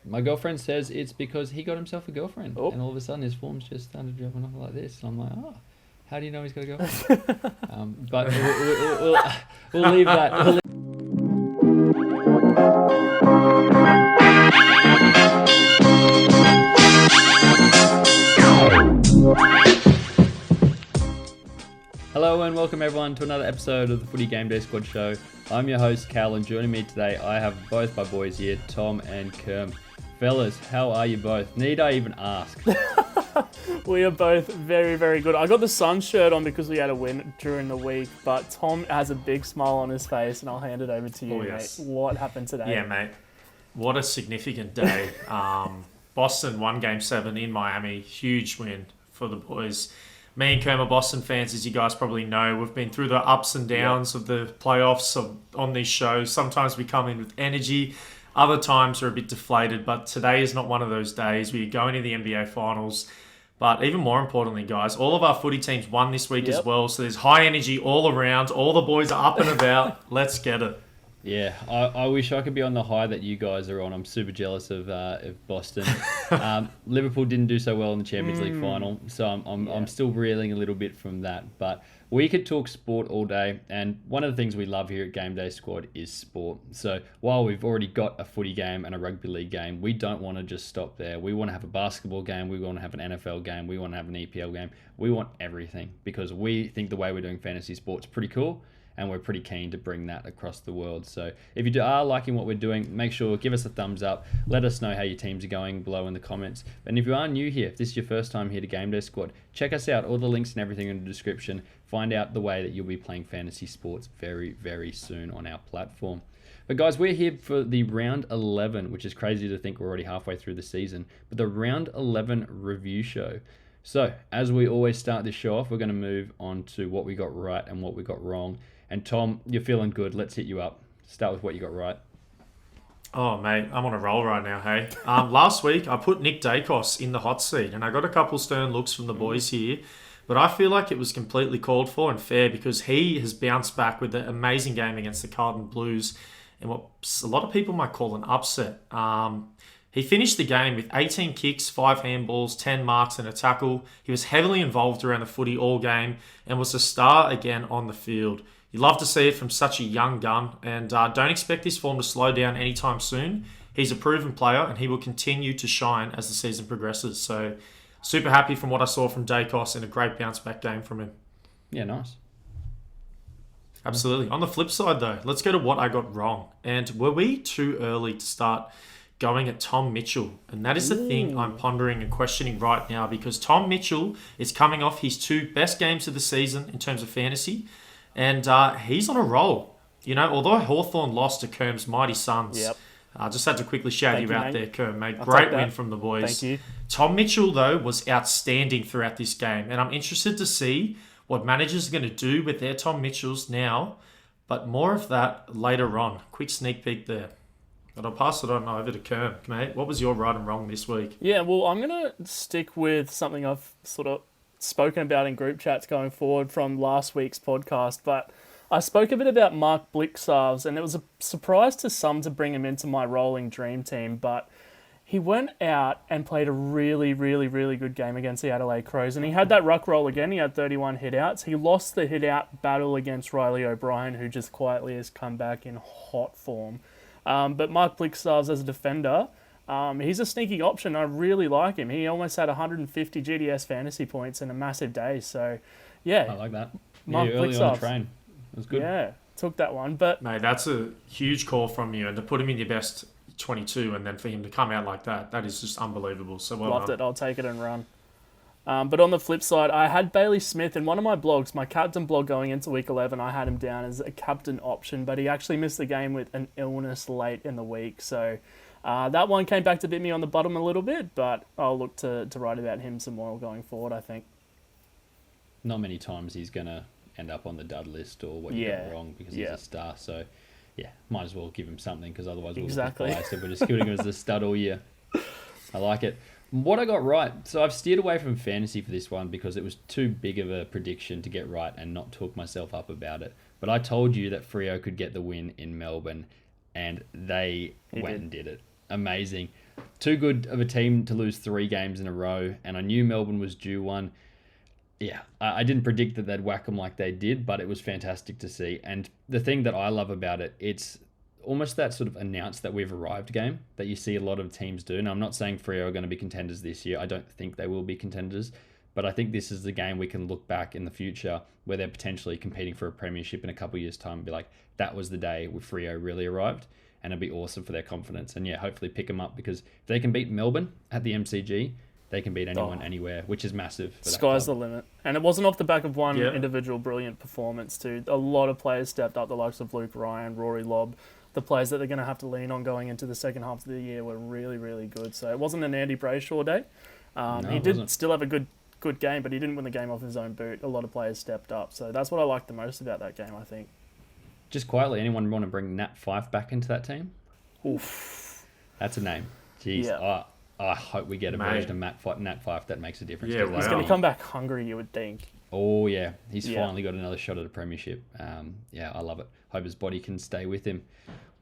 My girlfriend says it's because he got himself a girlfriend, Oh. and all of a sudden his forms just started dropping off like this. And I'm like, oh, how do you know he's got a girlfriend? But we'll leave that. Hello and welcome everyone to another episode of the Footy Game Day Squad show. I'm your host Cal, and joining me today I have both my boys here, Tom and Kerm. Fellas, how are you both? Need I even ask? We are both very, very good. I got the Sun shirt on because we had a win during the week, but Tom has a big smile on his face, and I'll hand it over to you, yes. mate. What happened today? Yeah, mate. What a significant day. Boston won Game 7 in Miami. Huge win for the boys. Me and Kerm are Boston fans, as you guys probably know. We've been through the ups and downs of the playoffs on these shows. Sometimes we come in with energy. Other times we're a bit deflated. But today is not one of those days. We're going to the NBA Finals. But even more importantly, guys, all of our footy teams won this week as well. So there's high energy all around. All the boys are up and about. Let's get it. Yeah, I wish I could be on the high that you guys are on. I'm super jealous of Boston. Liverpool didn't do so well in the Champions League final, so I'm still reeling a little bit from that. But we could talk sport all day, and one of the things we love here at Game Day Squad is sport. So while we've already got a footy game and a rugby league game, we don't want to just stop there. We want to have a basketball game, we want to have an NFL game, we want to have an EPL game. We want everything because we think the way we're doing fantasy sport's pretty cool. And we're pretty keen to bring that across the world. So if you are liking what we're doing, make sure give us a thumbs up. Let us know how your teams are going below in the comments. And if you are new here, if this is your first time here to Game Day Squad, check us out. All the links and everything in the description. Find out the way that you'll be playing fantasy sports very, very soon on our platform. But guys, we're here for the round 11, which is crazy to think we're already halfway through the season. But the round 11 review show. So as we always start this show off, we're going to move on to what we got right and what we got wrong. And Tom, you're feeling good. Let's hit you up. Start with what you got right. Oh, mate, I'm on a roll right now, hey? Last week, I put Nick Dacos in the hot seat, and I got a couple stern looks from the boys here, but I feel like it was completely called for and fair because he has bounced back with an amazing game against the Carlton Blues and what a lot of people might call an upset. He finished the game with 18 kicks, 5 handballs, 10 marks and a tackle. He was heavily involved around the footy all game and was a star again on the field. You love to see it from such a young gun, and don't expect this form to slow down anytime soon. He's a proven player, and he will continue to shine as the season progresses. So, super happy from what I saw from Dacos, and a great bounce-back game from him. Yeah, nice. Absolutely. On the flip side, though, let's go to what I got wrong. And were we too early to start going at Tom Mitchell? And that is the thing I'm pondering and questioning right now, because Tom Mitchell is coming off his 2 best games of the season in terms of fantasy. And he's on a roll. You know, although Hawthorn lost to Kerm's mighty Suns, I just had to quickly shout you out there, Kerm, mate. Great win from the boys. Thank you. Tom Mitchell, though, was outstanding throughout this game. And I'm interested to see what managers are going to do with their Tom Mitchells now. But more of that later on. Quick sneak peek there. But I'll pass it on over to Kerm, mate. What was your right and wrong this week? Yeah, well, I'm going to stick with something I've sort of spoken about in group chats going forward from last week's podcast, but I spoke a bit about Mark Blicavs, and it was a surprise to some to bring him into my rolling dream team, but he went out and played a really, really, really good game against the Adelaide Crows, and he had that ruck roll again. He had 31 hit-outs. He lost the hit-out battle against Riley O'Brien, who just quietly has come back in hot form. But Mark Blicavs as a defender, he's a sneaky option. I really like him. He almost had 150 GDS fantasy points in a massive day. So, yeah. I like that. Mark early on the train. It was good. Yeah, took that one. But mate, that's a huge call from you. And to put him in your best 22 and then for him to come out like that, that is just unbelievable. So well loved done. it. I'll take it and run. But on the flip side, I had Bailey Smith in one of my blogs, my captain blog going into week 11. I had him down as a captain option, but he actually missed the game with an illness late in the week. So that one came back to bit me on the bottom a little bit, but I'll look to write about him some more going forward, I think. Not many times he's going to end up on the dud list or what you got wrong because he's a star. So, yeah, might as well give him something because otherwise we'll look biased if we're just giving him as a stud all year. I like it. What I got right, so I've steered away from fantasy for this one because it was too big of a prediction to get right and not talk myself up about it. But I told you that Freo could get the win in Melbourne, and they went and did it. Amazing. too good of a team to lose 3 games in a row, and I knew Melbourne was due one. Yeah, I didn't predict that they'd whack them like they did, but it was fantastic to see. And the thing that I love about it, it's almost that sort of announce that we've arrived game that you see a lot of teams do. Now, I'm not saying Freo are going to be contenders this year. I don't think they will be contenders, but I think this is the game we can look back in the future where they're potentially competing for a premiership in a couple of years' time and be like, that was the day where Freo really arrived, and it'd be awesome for their confidence. And yeah, hopefully pick them up, because if they can beat Melbourne at the MCG, they can beat anyone anywhere, which is massive. For Sky's the limit. And it wasn't off the back of one individual brilliant performance too. A lot of players stepped up, the likes of Luke Ryan, Rory Lobb. The players that they're going to have to lean on going into the second half of the year were really, really good. So it wasn't an Andy Brayshaw day. He did still have a good game, but he didn't win the game off his own boot. A lot of players stepped up. So that's what I liked the most about that game, I think. Just quietly, anyone want to bring Nat Fyfe back into that team? Oof. That's a name. Jeez. Yeah. I hope we get a version of Nat Fyfe that makes a difference. Yeah, He's going to come back hungry, you would think. Oh, yeah. He's finally got another shot at a premiership. Yeah, I love it. Hope his body can stay with him.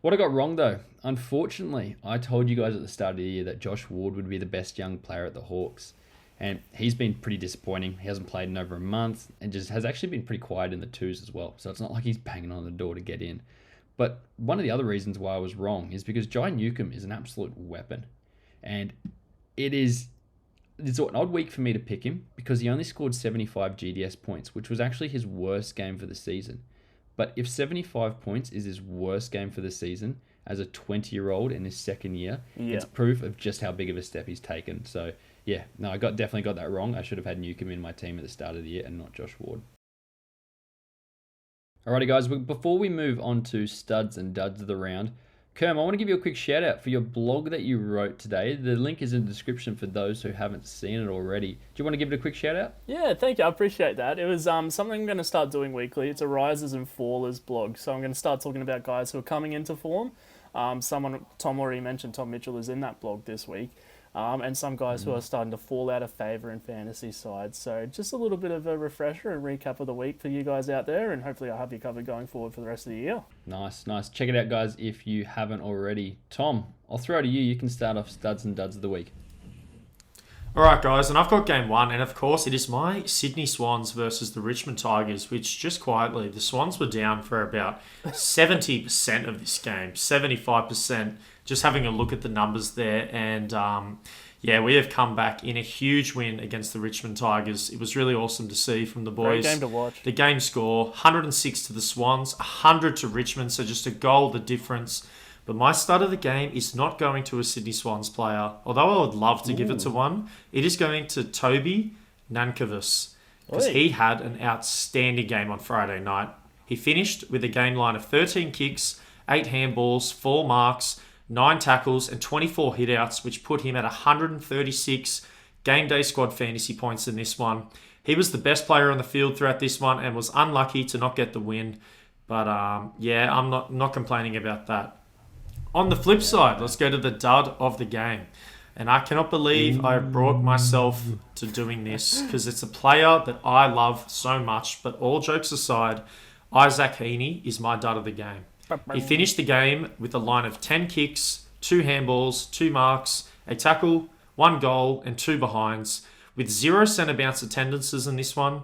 What I got wrong, though, unfortunately, I told you guys at the start of the year that Josh Ward would be the best young player at the Hawks. And he's been pretty disappointing. He hasn't played in over a month and just has actually been pretty quiet in the twos as well. So it's not like he's banging on the door to get in. But one of the other reasons why I was wrong is because Jai Newcomb is an absolute weapon. And it's an odd week for me to pick him because he only scored 75 GDS points, which was actually his worst game for the season. But if 75 points is his worst game for the season as a 20-year-old in his second year, it's proof of just how big of a step he's taken. So, yeah, no, I definitely got that wrong. I should have had Newcomb in my team at the start of the year and not Josh Ward. Alrighty, guys, before we move on to studs and duds of the round, Kerm, I want to give you a quick shout out for your blog that you wrote today. The link is in the description for those who haven't seen it already. Do you want to give it a quick shout out? Yeah, thank you. I appreciate that. It was something I'm going to start doing weekly. It's a risers and fallers blog. So I'm going to start talking about guys who are coming into form. Tom already mentioned Tom Mitchell is in that blog this week. And some guys who are starting to fall out of favour in fantasy sides. So just a little bit of a refresher and recap of the week for you guys out there, and hopefully I'll have you covered going forward for the rest of the year. Nice. Check it out, guys, if you haven't already. Tom, I'll throw it to you. You can start off studs and duds of the week. All right, guys, and I've got game 1, and of course it is my Sydney Swans versus the Richmond Tigers, which just quietly, the Swans were down for about 70% of this game, 75%, just having a look at the numbers there, and we have come back in a huge win against the Richmond Tigers. It was really awesome to see from the boys. Great game to watch. The game score, 106 to the Swans, 100 to Richmond, so just a goal the difference. But my start of the game is not going to a Sydney Swans player, although I would love to give it to one. It is going to Toby Nankervis, because he had an outstanding game on Friday night. He finished with a game line of 13 kicks, 8 handballs, 4 marks, 9 tackles, and 24 hitouts, which put him at 136 GameDay Squad fantasy points in this one. He was the best player on the field throughout this one and was unlucky to not get the win. But I'm not complaining about that. On the flip side, let's go to the dud of the game. And I cannot believe I brought myself to doing this, because it's a player that I love so much. But all jokes aside, Isaac Heaney is my dud of the game. He finished the game with a line of 10 kicks, 2 handballs, 2 marks, a tackle, 1 goal, and 2 behinds, with 0 centre bounce attendances in this one.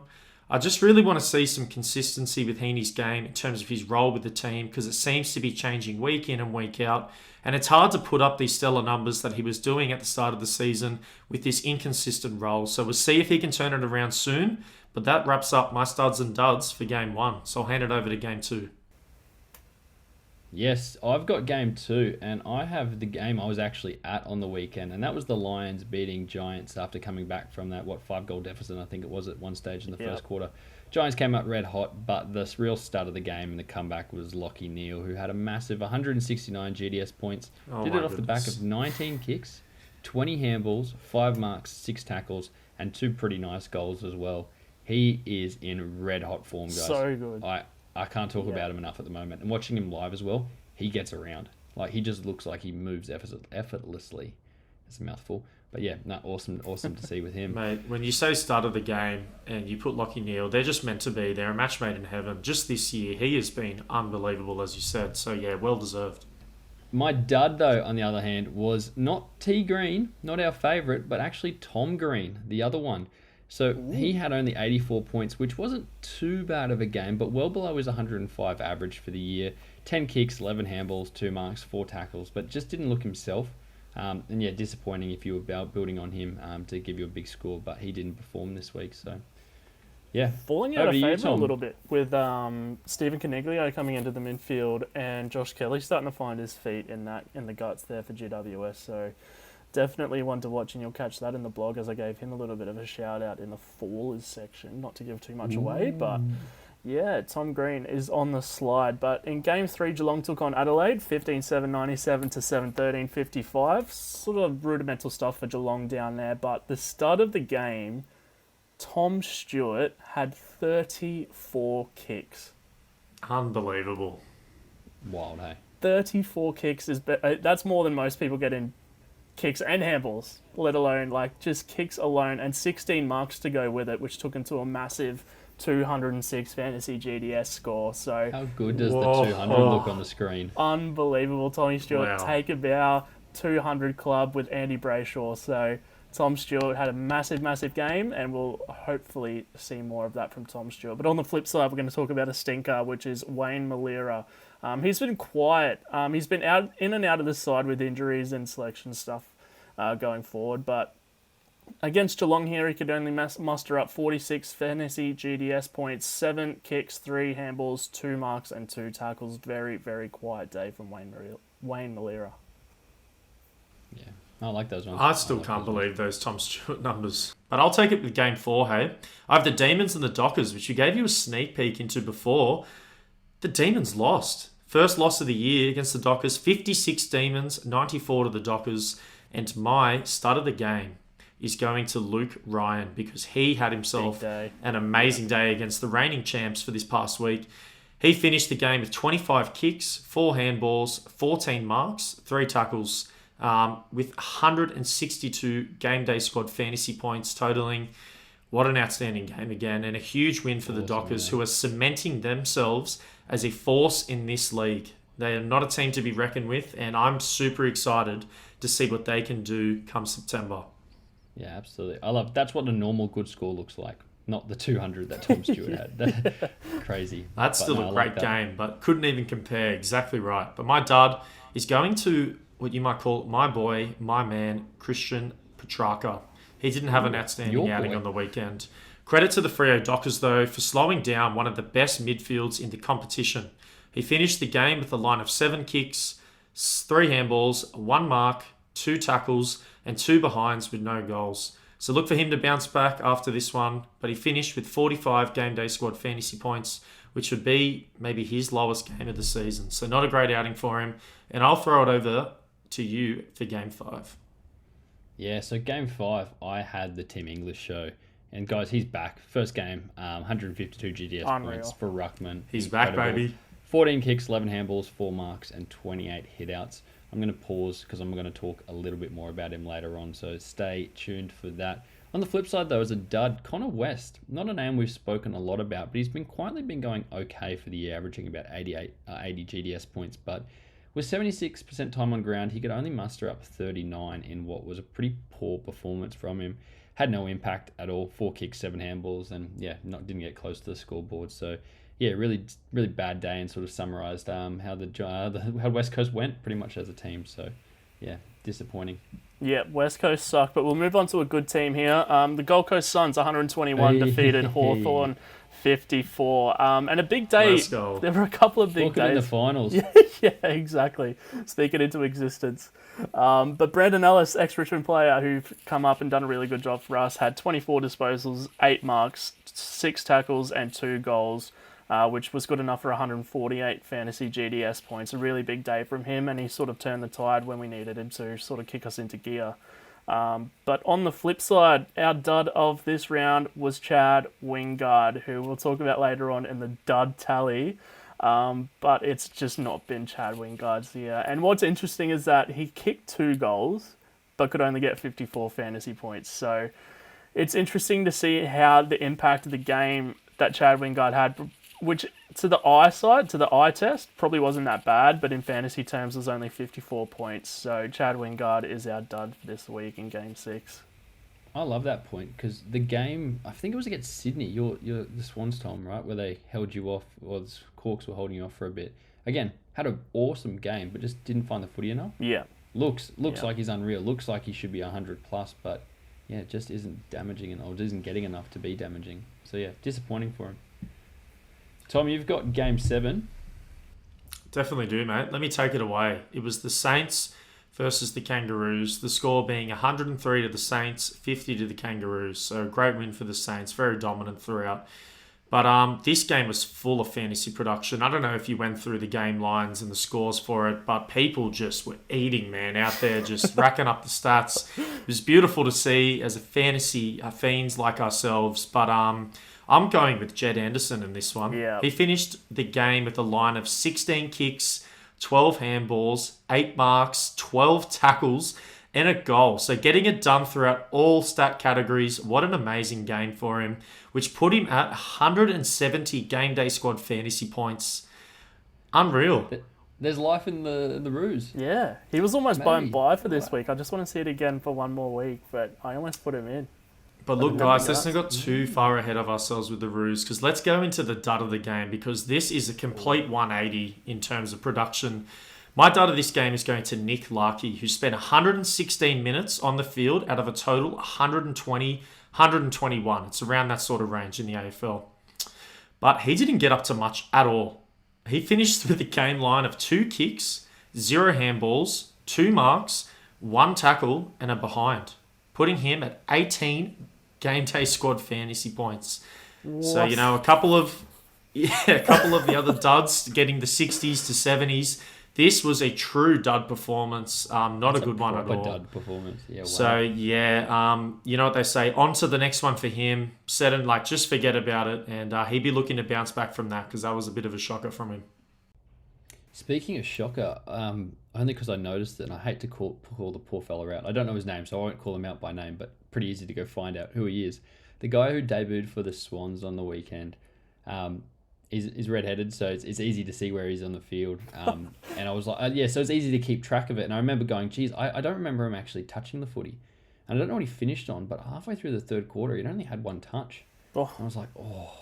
I just really want to see some consistency with Heaney's game in terms of his role with the team, because it seems to be changing week in and week out, and it's hard to put up these stellar numbers that he was doing at the start of the season with this inconsistent role. So we'll see if he can turn it around soon, but that wraps up my studs and duds for game 1. So I'll hand it over to game 2. Yes, I've got game 2, and I have the game I was actually at on the weekend, and that was the Lions beating Giants after coming back from that, 5-goal deficit, I think it was at one stage in the first quarter. Giants came out red hot, but the real start of the game and the comeback was Lachie Neale, who had a massive 169 GDS points, did it off the back of 19 kicks, 20 handballs, 5 marks, 6 tackles, and 2 pretty nice goals as well. He is in red hot form, guys. So good. I can't talk about him enough at the moment. And watching him live as well, he gets around. Like, he just looks like he moves effortlessly. It's a mouthful. But yeah, awesome to see with him. Mate, when you say start of the game and you put Lachie Neale, they're just meant to be. They're a match made in heaven. Just this year, he has been unbelievable, as you said. So yeah, well deserved. My dud, though, on the other hand, was not T Green, not our favourite, but actually Tom Green, the other one. So he had only 84 points, which wasn't too bad of a game, but well below his 105 average for the year. 10 kicks, 11 handballs, 2 marks, 4 tackles, but just didn't look himself. And yeah, disappointing if you were building on him to give you a big score, but he didn't perform this week. So yeah, falling out of favour a little bit with Stephen Coniglio coming into the midfield and Josh Kelly starting to find his feet in the guts there for GWS. So definitely one to watch, and you'll catch that in the blog as I gave him a little bit of a shout out in the Fallers section, not to give too much away, but yeah, Tom Green is on the slide. But in Game 3, Geelong took on Adelaide, 15-7, 97 to 7-13, 55. Sort of rudimental stuff for Geelong down there. But the start of the game, Tom Stewart had 34 kicks. Unbelievable. Wild, hey? 34 kicks, that's more than most people get in kicks and handballs, let alone like just kicks alone, and 16 marks to go with it, which took him to a massive 206 fantasy GDS score. So how good does the 200 look on the screen? Unbelievable. Tommy Stewart, take a bow, 200 club with Andy Brayshaw. So Tom Stewart had a massive game, and we'll hopefully see more of that from Tom Stewart. But on the flip side, we're going to talk about a stinker, which is Wayne Malira. He's been quiet. He's been in and out of the side with injuries and selection stuff going forward, but against Geelong here, he could only muster up 46 fantasy GDS points, 7 kicks, 3 handballs, 2 marks, and 2 tackles. Very, very quiet day from Wayne Malira. Yeah, I like those ones. I still can't believe those Tom Stewart numbers. But I'll take it with Game 4, hey? I have the Demons and the Dockers, which we gave you a sneak peek into before. The Demons lost. First loss of the year against the Dockers, 56 Demons, 94 to the Dockers. And my start of the game is going to Luke Ryan, because he had himself an amazing day against the reigning champs for this past week. He finished the game with 25 kicks, 4 handballs, 14 marks, 3 tackles, with 162 GameDay Squad fantasy points totaling. What an outstanding game again, and a huge win for the Dockers, who are cementing themselves as a force in this league. They are not a team to be reckoned with, and I'm super excited to see what they can do come September. Yeah, absolutely. That's what a normal good score looks like, not the 200 that Tom Stewart had. Crazy. That's still a great game, but couldn't even compare. Exactly right. But my dud is going to what you might call my boy, my man, Christian Petrarca. He didn't have an outstanding outing on the weekend. Credit to the Freo Dockers, though, for slowing down one of the best midfields in the competition. He finished the game with a line of 7 kicks, 3 handballs, 1 mark, 2 tackles, and 2 behinds with no goals. So look for him to bounce back after this one. But he finished with 45 GameDay Squad fantasy points, which would be maybe his lowest game of the season. So not a great outing for him. And I'll throw it over to you for Game 5. Yeah, so Game 5, I had the Tim English show. And guys, he's back. First game, 152 GDS points for Ruckman. He's back, baby. 14 kicks, 11 handballs, 4 marks, and 28 hitouts. I'm going to pause because I'm going to talk a little bit more about him later on, so stay tuned for that. On the flip side, though, is a dud, Connor West. Not a name we've spoken a lot about, but he's quietly been going okay for the year, averaging about 80 GDS points. But with 76% time on ground, he could only muster up 39 in what was a pretty poor performance from him. Had no impact at all. 4 kicks, 7 handballs, and yeah, didn't get close to the scoreboard. So yeah, really bad day, and sort of summarised how how West Coast went pretty much as a team. So yeah, disappointing. Yeah, West Coast suck, but we'll move on to a good team here. The Gold Coast Suns, 121, defeated Hawthorn 54. And a big day. Let's go. There were a couple of big days. in the finals. Yeah, exactly. Speak it into existence. But Brandon Ellis, ex-Richmond player who've come up and done a really good job for us, had 24 disposals, 8 marks, 6 tackles, and 2 goals. Which was good enough for 148 fantasy GDS points. A really big day from him, and he sort of turned the tide when we needed him to sort of kick us into gear. But on the flip side, our dud of this round was Chad Wingard, who we'll talk about later on in the dud tally. But it's just not been Chad Wingard's year. And what's interesting is that he kicked 2 goals, but could only get 54 fantasy points. So it's interesting to see how the impact of the game that Chad Wingard had which to the eye test, probably wasn't that bad, but in fantasy terms was only 54 points. So Chad Wingard is our dud for this week in Game 6. I love that point because the game, I think it was against Sydney, you're the Swans, Tom, right, where they held you off, or the Hawks were holding you off for a bit. Again, had an awesome game, but just didn't find the footy enough. Yeah. Looks like he's unreal. Looks like he should be 100 plus, but yeah, it just isn't damaging or isn't getting enough to be damaging. So yeah, disappointing for him. Tom, you've got Game 7. Definitely do, mate. Let me take it away. It was the Saints versus the Kangaroos. The score being 103 to the Saints, 50 to the Kangaroos. So great win for the Saints. Very dominant throughout. But this game was full of fantasy production. I don't know if you went through the game lines and the scores for it, but people just were eating, man, out there, just racking up the stats. It was beautiful to see as a fantasy fiends like ourselves. But I'm going with Jed Anderson in this one. Yeah. He finished the game with a line of 16 kicks, 12 handballs, 8 marks, 12 tackles, and a goal. So getting it done throughout all stat categories. What an amazing game for him, which put him at 170 GameDay Squad fantasy points. Unreal. There's life in the ruse. Yeah. He was almost by and by for this week. I just want to see it again for one more week, but I almost put him in. But look, guys, let's not get too far ahead of ourselves with the ruse, because let's go into the dud of the game, because this is a complete 180 in terms of production. My dud of this game is going to Nick Larkey, who spent 116 minutes on the field out of a total 120, 121. It's around that sort of range in the AFL. But he didn't get up to much at all. He finished with a game line of 2 kicks, 0 handballs, 2 marks, 1 tackle, and a behind, putting him at 18 GameDay Squad fantasy points. What? So, a couple of the other duds getting the 60s to 70s. This was a true dud performance, not a good one at all. Dud performance, yeah. Wow. So you know what they say. On to the next one for him. Just forget about it, and he'd be looking to bounce back from that because that was a bit of a shocker from him. Speaking of shocker, only because I noticed it, and I hate to call the poor fella out. I don't know his name, so I won't call him out by name, but pretty easy to go find out who he is. The guy who debuted for the Swans on the weekend. He's redheaded, so it's easy to see where he's on the field. And I was like, so it's easy to keep track of it. And I remember going, geez, I don't remember him actually touching the footy. And I don't know what he finished on, but halfway through the third quarter, he only had 1 touch. And I was like, oh.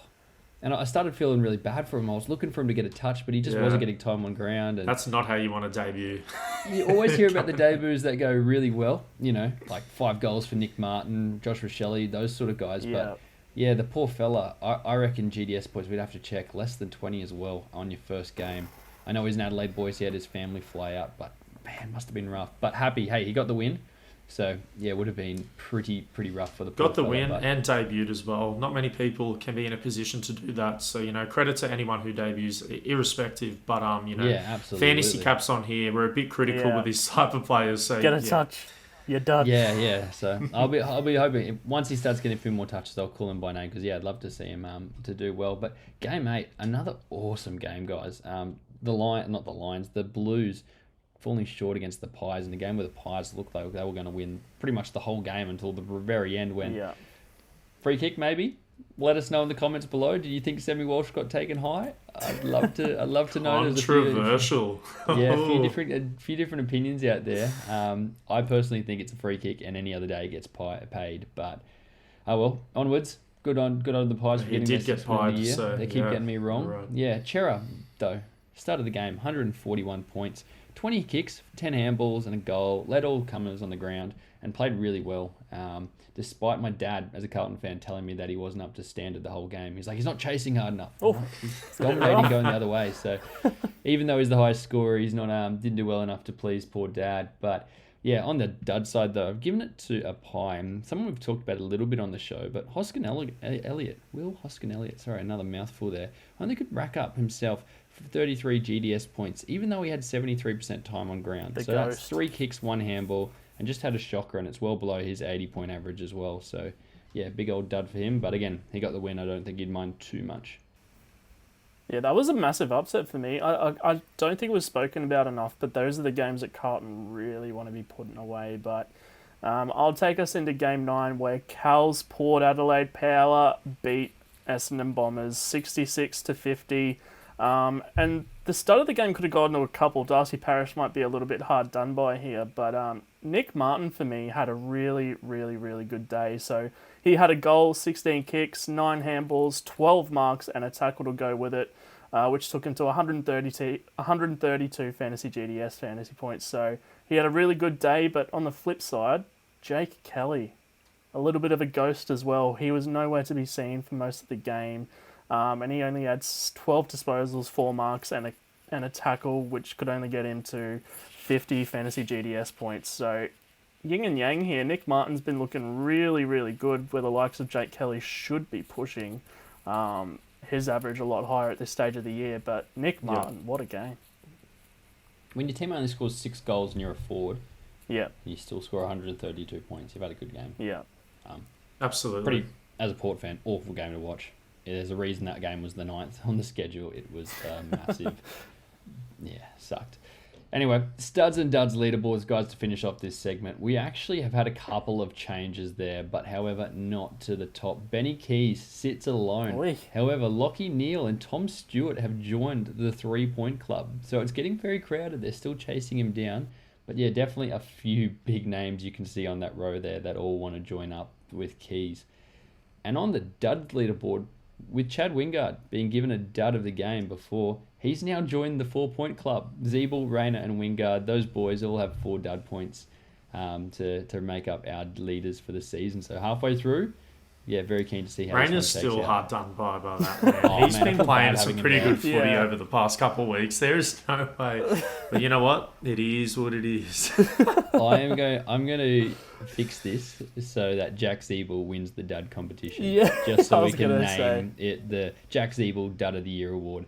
And I started feeling really bad for him. I was looking for him to get a touch, but he just wasn't getting time on ground. And that's not how you want to debut. You always hear about the debuts that go really well, like 5 goals for Nick Martin, Josh Rochelle, those sort of guys. Yeah. But yeah, the poor fella, I reckon GDS points, we'd have to check less than 20 as well on your first game. I know he's an Adelaide boy, so he had his family fly out, but man, must have been rough. But happy, hey, he got the win. So yeah, it would have been pretty rough for the poor Got the fella, win and debuted as well. Not many people can be in a position to do that. So, credit to anyone who debuts, irrespective. But, absolutely. Fantasy caps on here. We're a bit critical with these type of players. So get a touch. You're done. Yeah. So I'll be hoping once he starts getting a few more touches, I'll call him by name because I'd love to see him to do well. But game 8, another awesome game, guys. The Blues falling short against the Pies in the game where the Pies looked like they were going to win pretty much the whole game until the very end when free kick maybe. Let us know in the comments below. Do you think Sammy Walsh got taken high? I'd love to know. Controversial. A few different opinions out there. I personally think it's a free kick, and any other day gets paid. But onwards. Good on the Pies for getting this get pied, the year. So, they keep getting me wrong. Right. Yeah, Chera though started the game 141 points, 20 kicks, 10 handballs, and a goal. Led all comers on the ground and played really well. Despite my dad, as a Carlton fan, telling me that he wasn't up to standard the whole game. He's like, he's not chasing hard enough. He's dominating going the other way. So even though he's the highest scorer, he's not didn't do well enough to please poor dad. But yeah, on the dud side though, I've given it to a pie. And someone we've talked about a little bit on the show, but Will Hoskin Elliott, sorry, another mouthful there, only could rack up himself 33 GDS points, even though he had 73% time on ground. That's 3 kicks, 1 handball, and just had a shocker, and it's well below his 80-point average as well. So, yeah, big old dud for him. But again, he got the win. I don't think he'd mind too much. Yeah, that was a massive upset for me. I don't think it was spoken about enough, but those are the games that Carlton really want to be putting away. But I'll take us into Game 9 where Cal's Port Adelaide Power beat Essendon Bombers, 66-50. And the start of the game could have gone to a couple. Darcy Parish might be a little bit hard done by here, but Nick Martin for me had a really, really, really good day. So he had a goal, 16 kicks, 9 handballs, 12 marks, and a tackle to go with it, which took him to 132 fantasy GDS fantasy points. So he had a really good day, but on the flip side, Jake Kelly, a little bit of a ghost as well. He was nowhere to be seen for most of the game. And he only had 12 disposals, 4 marks, and a tackle, which could only get him to 50 fantasy GDS points. So yin and yang here. Nick Martin's been looking really, really good, where the likes of Jake Kelly should be pushing his average a lot higher at this stage of the year. But Nick Martin, what a game. When your team only scores 6 goals and you're a forward, yeah, you still score 132 points. You've had a good game. Yeah. Absolutely. Pretty, as a Port fan, awful game to watch. There's a reason that game was the 9th on the schedule. It was massive. Yeah, sucked. Anyway, studs and duds leaderboards, guys, to finish off this segment. We actually have had a couple of changes there, but however, not to the top. Benny Keys sits alone. Oy. However, Lockie Neal and Tom Stewart have joined the 3-point club. So it's getting very crowded. They're still chasing him down. But yeah, definitely a few big names you can see on that row there that all want to join up with Keys. And on the dud leaderboard, with Chad Wingard being given a dud of the game before, he's now joined the 4-point club. Zeeble, Rayner and Wingard, those boys all have 4 dud points to make up our leaders for the season. So halfway through, yeah, very keen to see how Rayner's this one takes still out. hard done by that, man. He's been playing some pretty good footy Yeah. over the past couple of weeks. There is no way. But you know what? It is what it is. I'm going to fix this so that Jack Zeeble wins the dud competition. Yeah, Just so I we was can gonna name it the Jack Zeeble Dud of the Year award.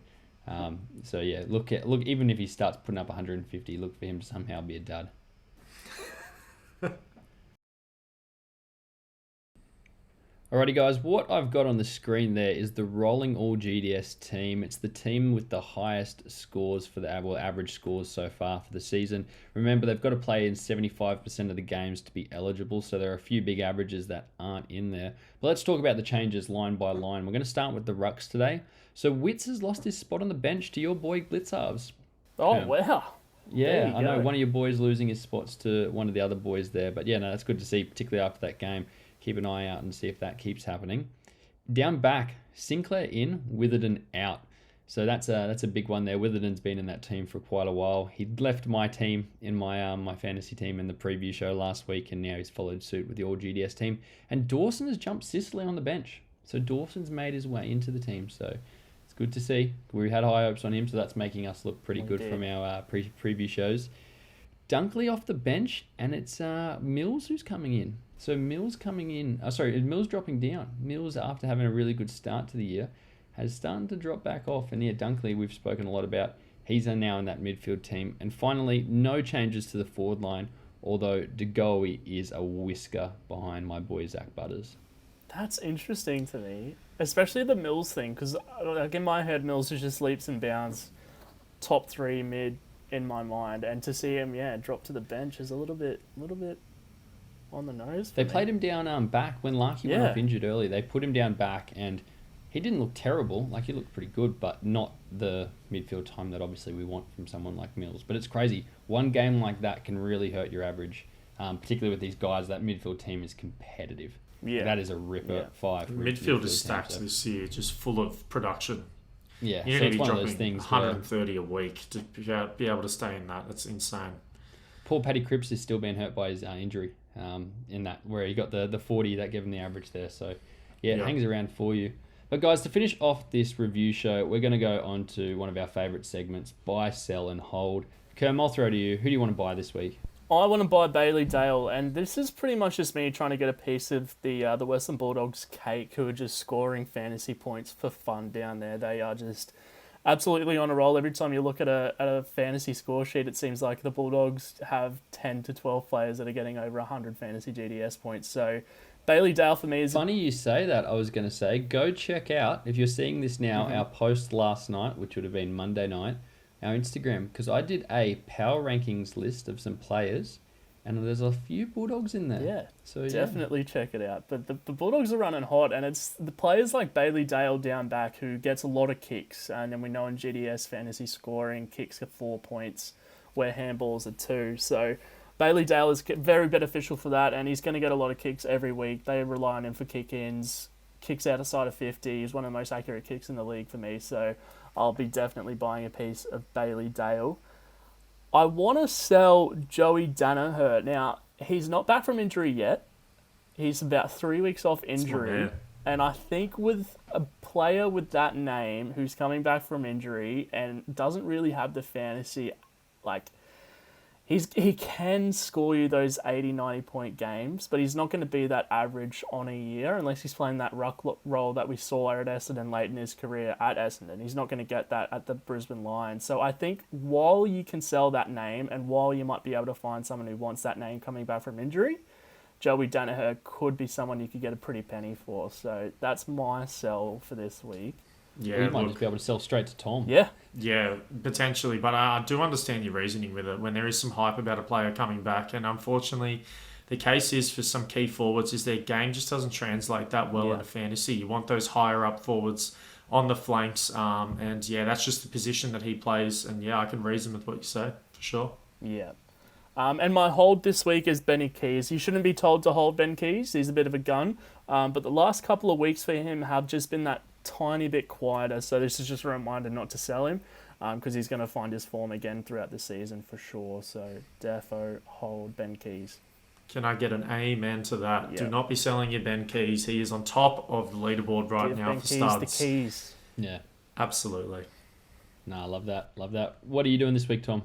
So yeah, look even if he starts putting up 150, look for him to somehow be a dud. Alrighty guys, what I've got on the screen there is the rolling all GDS team. It's the team with the highest scores for the average scores so far for the season. Remember, they've got to play in 75% of the games to be eligible, so there are a few big averages that aren't in there. But let's talk about the changes line by line. We're going to start with the rucks today. So Witz has lost his spot on the bench to your boy Blitzarves. Oh, Yeah. wow. Yeah, There I you know go. one of your boys losing his spots to one of the other boys there. But yeah, no, that's good to see, particularly after that game. Keep an eye out and see if that keeps happening. Down back, Sinclair in, Witherden out. So that's a big one there. Witherden's been in that team for quite a while. He'd left my team in my fantasy team in the preview show last week, and now he's followed suit with the All GDS team. And Dawson has jumped Sicily on the bench. So Dawson's made his way into the team. So it's good to see. We had high hopes on him, so that's making us look pretty good from our preview shows. Dunkley off the bench, and it's Mills who's coming in. So Mills coming in. Mills dropping down. Mills, after having a really good start to the year, has started to drop back off. And yeah, Dunkley, we've spoken a lot about. He's now in that midfield team. And finally, no changes to the forward line, although DeGoey is a whisker behind my boy Zach Butters. That's interesting to me, especially the Mills thing, because like in my head, Mills is just leaps and bounds, top 3 mid in my mind, and to see him, drop to the bench is a little bit on the nose. They played him down back when Larky went off injured early. They put him down back, and he didn't look terrible. Like, he looked pretty good, but not the midfield time that obviously we want from someone like Mills. But it's crazy. One game like that can really hurt your average, particularly with these guys. That midfield team is competitive. Yeah, that is a ripper. Yeah. 5 Midfield is stacked this year, just full of production. Yeah, You so need it's to be one of dropping those things 130 a week to be able to stay in that. That's insane. Poor Paddy Cripps is still being hurt by his injury in that, where he got the 40 that gave him the average there. So, yeah, it hangs around for you. But, guys, to finish off this review show, we're going to go on to one of our favourite segments, buy, sell, and hold. Kerm, I'll throw to you. Who do you want to buy this week? I want to buy Bailey Dale, and this is pretty much just me trying to get a piece of the Western Bulldogs cake, who are just scoring fantasy points for fun down there. They are just absolutely on a roll. Every time you look at a fantasy score sheet, it seems like the Bulldogs have 10 to 12 players that are getting over 100 fantasy GDS points. So Bailey Dale for me is... Funny you say that, I was going to say. Go check out, if you're seeing this now, our post last night, which would have been Monday night, our Instagram, because I did a power rankings list of some players, And there's a few Bulldogs in there. Yeah, so definitely check it out. But the Bulldogs are running hot, and it's the players like Bailey Dale down back who gets a lot of kicks. And then we know in GDS fantasy scoring, kicks are 4 points, where handballs are 2. So Bailey Dale is very beneficial for that, and he's going to get a lot of kicks every week. They rely on him for kick-ins, kicks outside of 50. He's one of the most accurate kicks in the league for me, so I'll be definitely buying a piece of Bailey Dale. I want to sell Joey Danaher. Now, he's not back from injury yet. He's about 3 weeks off injury. And I think with a player with that name who's coming back from injury and doesn't really have the fantasy, like, he can score you those 80, 90-point games, but he's not going to be that average on a year unless he's playing that ruck role that we saw at Essendon late in his career at Essendon. He's not going to get that at the Brisbane Lions. So I think while you can sell that name and while you might be able to find someone who wants that name coming back from injury, Joey Danaher could be someone you could get a pretty penny for. So that's my sell for this week. Yeah, you might just be able to sell straight to Tom. Yeah, potentially. But I do understand your reasoning with it when there is some hype about a player coming back. And unfortunately, the case is for some key forwards is their game just doesn't translate that well into fantasy. You want those higher up forwards on the flanks. And yeah, that's just the position that he plays. And yeah, I can reason with what you say, for sure. Yeah. And my hold this week is Benny Keys. You shouldn't be told to hold Ben Keys. He's a bit of a gun. But the last couple of weeks for him have just been that tiny bit quieter, so this is just a reminder not to sell him because he's going to find his form again throughout the season for sure. So defo hold Ben Keys. Can I get an amen to that? Yep. Do not be selling your Ben Keys. He is on top of the leaderboard right now Ben for Keys studs. the keys. Yeah, absolutely. No, I love that. What are you doing this week, Tom?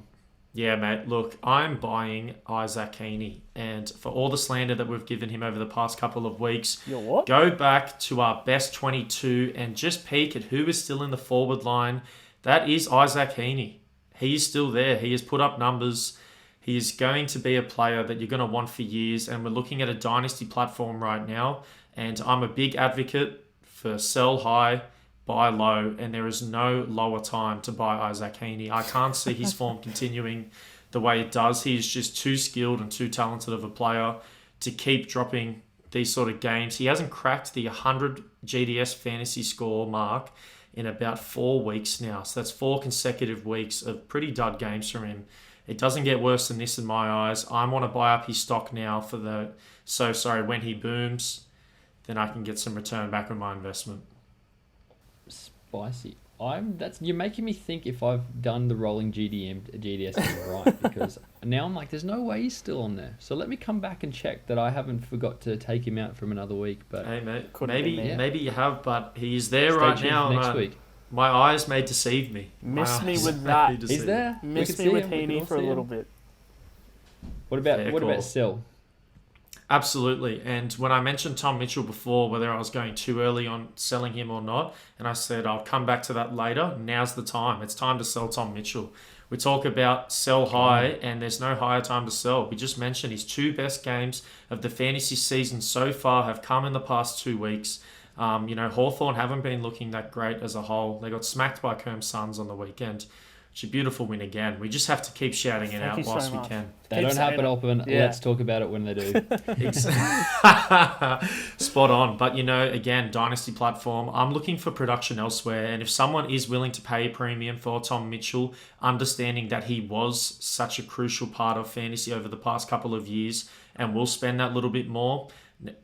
Yeah, mate. Look, I'm buying Isaac Heaney. And for all the slander that we've given him over the past couple of weeks, You're what? Go back to our best 22 and just peek at who is still in the forward line. That is Isaac Heaney. He is still there. He has put up numbers. He is going to be a player that you're going to want for years. And we're looking at a dynasty platform right now. And I'm a big advocate for sell high, buy low, and there is no lower time to buy Isaac Heaney. I can't see his form continuing the way it does. He is just too skilled and too talented of a player to keep dropping these sort of games. He hasn't cracked the 100 GDS fantasy score mark in about 4 weeks now. So that's 4 consecutive weeks of pretty dud games from him. It doesn't get worse than this in my eyes. I want to buy up his stock now when he booms, then I can get some return back on my investment. Spicy. You're making me think if I've done the rolling GDS thing right, because now I'm like, there's no way he's still on there. So let me come back and check that I haven't forgot to take him out from another week. But hey, mate, maybe you have, but he's there Stay right tuned now. for next week. My eyes may deceive me. Miss me with that. He's there. Miss me with Heaney for a little bit. What about Sell? Absolutely. And when I mentioned Tom Mitchell before, whether I was going too early on selling him or not, and I said I'll come back to that later, now's the time. It's time to sell Tom Mitchell. We talk about sell high, and there's no higher time to sell. We just mentioned his 2 best games of the fantasy season so far have come in the past 2 weeks. Hawthorn haven't been looking that great as a whole. They got smacked by Kerm Suns on the weekend. It's a beautiful win again. We just have to keep shouting it out whilst we can. They don't happen often. Yeah. Let's talk about it when they do. Spot on. But, again, dynasty platform. I'm looking for production elsewhere. And if someone is willing to pay a premium for Tom Mitchell, understanding that he was such a crucial part of fantasy over the past couple of years and will spend that little bit more,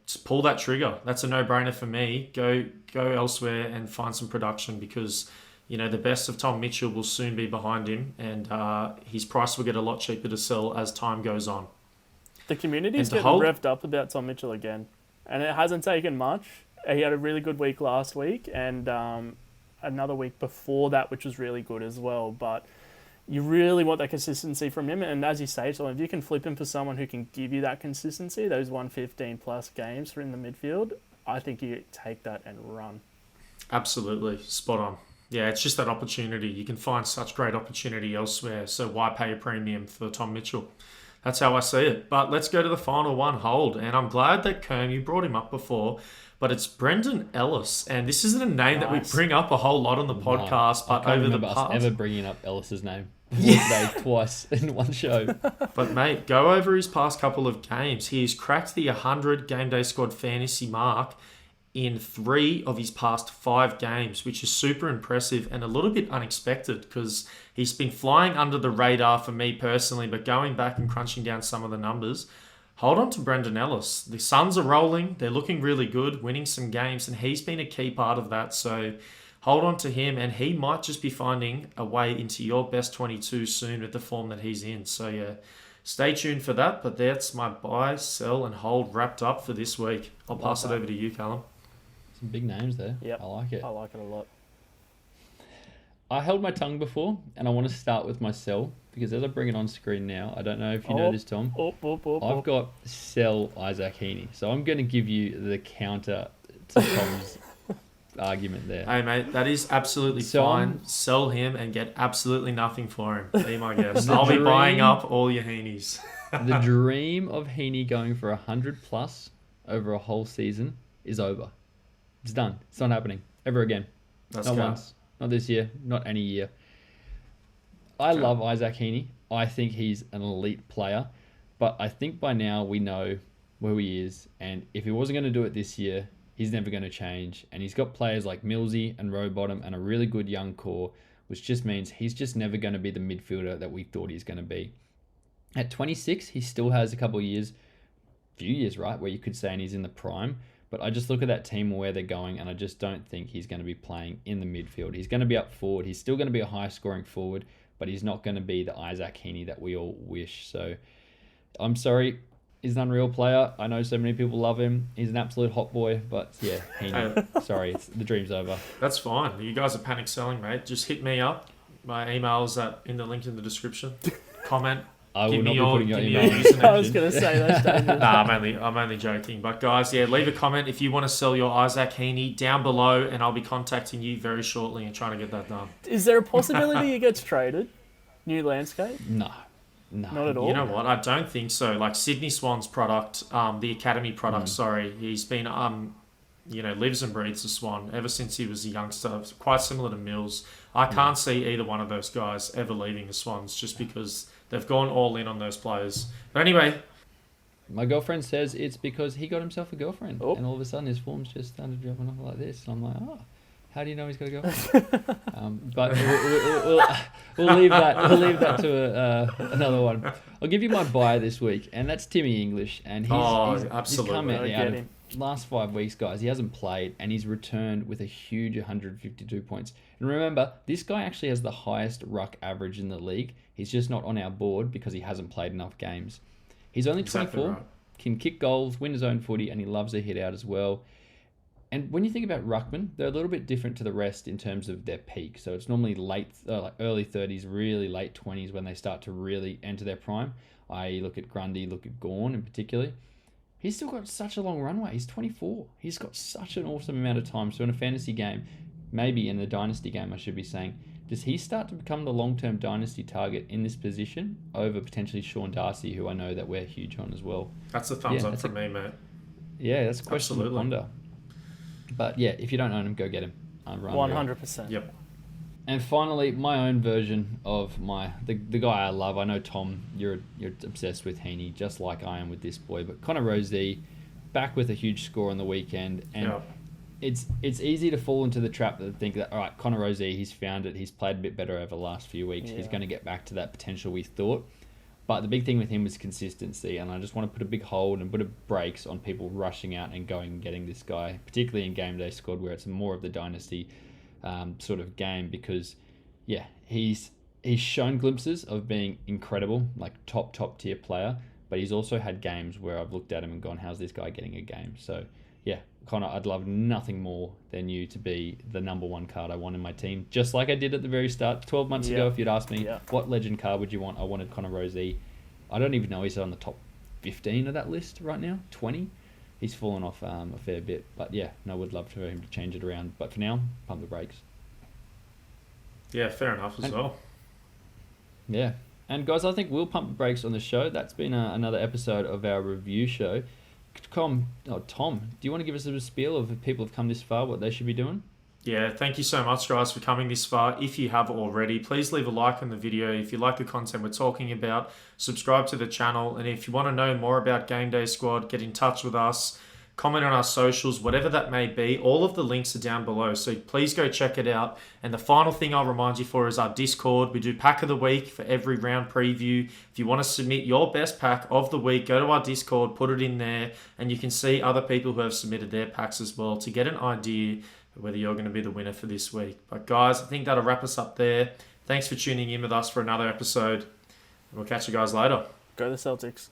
just pull that trigger. That's a no-brainer for me. Go elsewhere and find some production because the best of Tom Mitchell will soon be behind him, and his price will get a lot cheaper to sell as time goes on. The community's getting revved up about Tom Mitchell again, and it hasn't taken much. He had a really good week last week, and another week before that, which was really good as well. But you really want that consistency from him, and as you say, so if you can flip him for someone who can give you that consistency, those 115-plus games in the midfield, I think you take that and run. Absolutely. Spot on. Yeah, it's just that opportunity. You can find such great opportunity elsewhere, so why pay a premium for Tom Mitchell? That's how I see it. But let's go to the final one, hold. And I'm glad that Kerm, you brought him up before, but it's Brendan Ellis. And this isn't a name that we bring up a whole lot on the podcast, but over the past... ever bringing up Ellis's name. today twice in one show. But mate, go over his past couple of games. He's cracked the 100 Game Day Squad fantasy mark in 3 of his past 5 games, which is super impressive and a little bit unexpected because he's been flying under the radar for me personally, but going back and crunching down some of the numbers, hold on to Brendan Ellis. The Suns are rolling. They're looking really good, winning some games, and he's been a key part of that. So hold on to him, and he might just be finding a way into your best 22 soon with the form that he's in. So yeah, stay tuned for that. But that's my buy, sell, and hold wrapped up for this week. I'll pass it over to you, Callum. Some big names there. Yep. I like it. I like it a lot. I held my tongue before, and I want to start with my sell, because as I bring it on screen now, I don't know if you know this, Tom. I've got sell Isaac Heaney. So I'm going to give you the counter to Tom's argument there. Hey, mate, that is absolutely fine. Sell him and get absolutely nothing for him. Be my guest. I'll be buying up all your Heanies. The dream of Heaney going for 100 plus over a whole season is over. It's done. It's not happening ever again. Not once. Not this year. Not any year. I love Isaac Heaney. I think he's an elite player. But I think by now we know where he is. And if he wasn't going to do it this year, he's never going to change. And he's got players like Millsy and Rowbottom and a really good young core, which just means he's just never going to be the midfielder that we thought he's going to be. At 26, he still has a couple of years, few years, right, where you could say and he's in the prime. But I just look at that team and where they're going, and I just don't think he's going to be playing in the midfield. He's going to be up forward. He's still going to be a high-scoring forward, but he's not going to be the Isaac Heaney that we all wish. So I'm sorry. He's an unreal player. I know so many people love him. He's an absolute hot boy, but yeah, Heaney. Sorry, the dream's over. That's fine. You guys are panic selling, mate. Just hit me up. My email's in the link in the description. Comment. I will not be putting your email. I was going to say that's dangerous. Nah, I'm only joking. But guys, yeah, leave a comment if you want to sell your Isaac Heaney down below, and I'll be contacting you very shortly and trying to get that done. Is there a possibility he gets traded? New landscape? No. Not at all. You know what? I don't think so. Like Sydney Swan's product, the Academy product, he's been, lives and breathes the Swan ever since he was a youngster. Quite similar to Mills. I can't see either one of those guys ever leaving the Swans just because they've gone all in on those players. But anyway, my girlfriend says it's because he got himself a girlfriend, and all of a sudden his form's just started dropping off like this. And I'm like, oh, how do you know he's got a girlfriend? But we'll leave that. We'll leave that to another one. I'll give you my buy this week, and that's Timmy English, and he's come out of last 5 weeks, guys. He hasn't played, and he's returned with a huge 152 points. And remember, this guy actually has the highest ruck average in the league. He's just not on our board because he hasn't played enough games. He's only 24, right. Can kick goals, win his own footy, and he loves a hit out as well. And when you think about ruckman, they're a little bit different to the rest in terms of their peak. So it's normally early 30s, really late 20s when they start to really enter their prime. I look at Grundy, look at Gawn in particular. He's still got such a long runway. He's 24. He's got such an awesome amount of time. So in a fantasy game, maybe in the dynasty game, I should be saying, does he start to become the long-term dynasty target in this position over potentially Sean Darcy, who I know that we're huge on as well? That's a thumbs up from me, mate. Yeah, that's a question to ponder. But yeah, if you don't own him, go get him. 100%. Yep. And finally, my own version of the guy I love. I know, Tom, you're obsessed with Heaney, just like I am with this boy. But Connor Rozee, back with a huge score on the weekend. And it's easy to fall into the trap that think that, all right, Connor Rozee, he's found it. He's played a bit better over the last few weeks. Yeah. He's going to get back to that potential we thought. But the big thing with him was consistency. And I just want to put a big hold and put a brakes on people rushing out and going and getting this guy, particularly in GameDay Squad, where it's more of the dynasty sort of game, because he's shown glimpses of being incredible, like top tier player, but he's also had games where I've looked at him and gone, how's this guy getting a game? So yeah, Connor, I'd love nothing more than you to be the number one card I want in my team, just like I did at the very start 12 months ago. If you'd asked me what legend card would you want, I wanted Connor Rozee. I don't even know he's on the top 15 of that list right now, 20. He's fallen off a fair bit, but yeah, no, would love for him to change it around. But for now, pump the brakes. Yeah, fair enough as well. Yeah, and guys, I think we'll pump the brakes on the show. That's been another episode of our review show. Tom, do you want to give us a spiel of if people have come this far, what they should be doing? Yeah, thank you so much, guys, for coming this far. If you have already, please leave a like on the video. If you like the content we're talking about, subscribe to the channel. And if you want to know more about GameDay Squad, get in touch with us, comment on our socials, whatever that may be. All of the links are down below, so please go check it out. And the final thing I'll remind you for is our Discord. We do pack of the week for every round preview. If you want to submit your best pack of the week, go to our Discord, put it in there, and you can see other people who have submitted their packs as well to get an idea whether you're going to be the winner for this week. But guys, I think that'll wrap us up there. Thanks for tuning in with us for another episode. And we'll catch you guys later. Go the Celtics.